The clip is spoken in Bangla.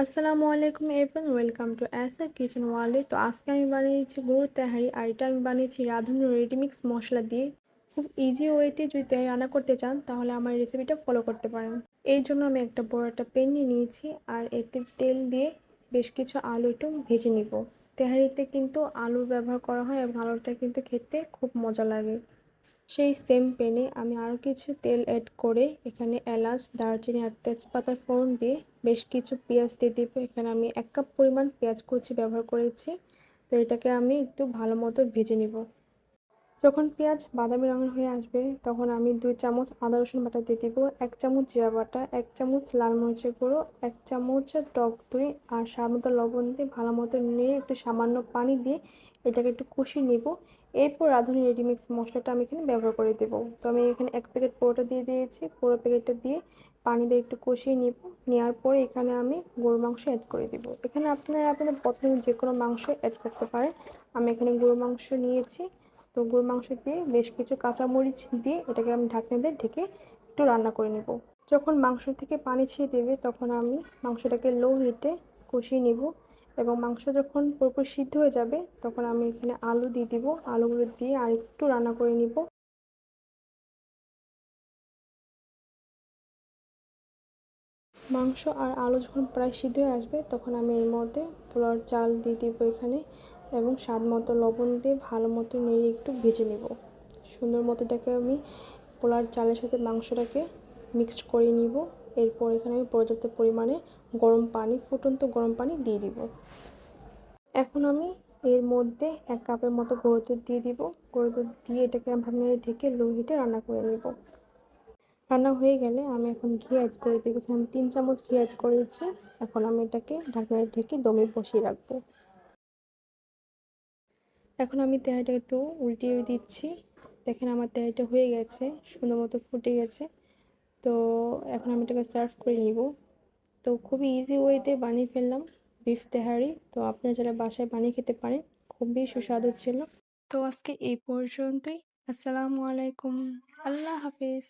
আসসালামু আলাইকুম everyone, welcome to Acer kitchen ওয়ার্ল্ডে। তো আজকে আমি বানিয়েছি গরুর তেহারি, আর এটা আমি বানিয়েছি রাঁধুনি রেডিমিক্স মশলা দিয়ে। খুব ইজি ওয়েতে যদি তেহারি রান্না করতে চান তাহলে আমার রেসিপিটা ফলো করতে পারেন। এই জন্য আমি একটা বড় একটা প্যান নিয়ে নিয়েছি, আর এতে তেল দিয়ে বেশ কিছু আলু একটু ভেজে নিব। তেহারিতে কিন্তু আলুর ব্যবহার করা হয় এবং আলুটা কিন্তু খেতে খুব মজা লাগে। সেই সেম প্যানে আমি আরও কিছু তেল অ্যাড করে এখানে এলাচ, দারচিনি আর তেজপাতার ফোড়ন দিয়ে বেশ কিছু পেঁয়াজ দিয়ে দেবো। এখানে আমি 1 কাপ পরিমাণ পেঁয়াজ কুচি ব্যবহার করেছি। তো এটাকে আমি একটু ভালো মতো ভেজে নিব। যখন পেঁয়াজ বাদামি রঙের হয়ে আসবে তখন আমি 2 চামচ আদা রসুন বাটা দিয়ে দিব, 1 চামচ জিরা বাটা, 1 চামচ লাল মরিচের গুঁড়ো, 1 চামচ টক দই আর স্বাদ মতো লবণ দিয়ে ভালো মতো নিয়ে একটু সামান্য পানি দিয়ে এটাকে একটু কষিয়ে নিব। এরপর রাঁধুনি রেডিমিক্স মশলাটা আমি এখানে ব্যবহার করে দেবো। তো আমি এখানে 1 প্যাকেট পুরোটা দিয়ে দিয়েছি। পুরো প্যাকেটটা দিয়ে পানি দিয়ে একটু কষিয়ে নিব। নেওয়ার পরে এখানে আমি গরুর মাংস অ্যাড করে দেবো। এখানে আপনারা আপনাদের পছন্দের যে কোনো মাংস অ্যাড করতে পারেন। আমি এখানে গরুর মাংস নিয়েছি। তো গরুর মাংস দিয়ে বেশ কিছু কাঁচামরিচ দিয়ে এটাকে আমি ঢাকনা দিয়ে ঢেকে একটু রান্না করে নেব। যখন মাংস থেকে পানি ছেড়ে দেবে তখন আমি মাংসটাকে লো হিটে কষিয়ে নেব, এবং মাংস যখন পুরোপুরি সিদ্ধ হয়ে যাবে তখন আমি এখানে আলু দিয়ে দিব। আলুগুলো দিয়ে আর একটু রান্না করে নিব। মাংস আর আলু যখন প্রায় সিদ্ধ হয়ে আসবে তখন আমি এর মধ্যে পোলাওর চাল দিয়ে দিব এখানে, এবং স্বাদ মতো লবণ দিয়ে ভালো মতো নেড়ে একটু ভেজে নেব। সুন্দর মতো এটাকে আমি পোলাওর চালের সাথে মাংসটাকে মিক্সড করে নিব। এরপর এখানে আমি পর্যাপ্ত পরিমাণে গরম পানি, ফুটন্ত গরম পানি দিয়ে দিব। এখন আমি এর মধ্যে 1 কাপের মতো গরুর দুধ দিয়ে দিব। গরুর দুধ দিয়ে এটাকে ভালো ঢেকে লো হিটে রান্না করে নেব। রান্না হয়ে গেলে আমি এখন ঘি অ্যাড করে দেবো। এখানে আমি 3 চামচ ঘি অ্যাড করেছি। এখন আমি এটাকে ঢাকনায় ঢেকে দমে বসিয়ে রাখবো। এখন আমি তেহারিটা একটু উল্টিয়ে দিচ্ছি। দেখেন আমার তেহারিটা হয়ে গেছে, সুন্দর মতো ফুটে গেছে। তো এখন আমি এটাকে সার্ভ করে নিব। তো খুবই ইজি ওয়েতে বানিয়ে ফেললাম বিফ তেহারি। তো আপনারা যারা বাসায় বানিয়ে খেতে পারেন, খুবই সুস্বাদু ছিল। তো আজকে এই পর্যন্তই। আসসালামু আলাইকুম, আল্লাহ হাফেজ।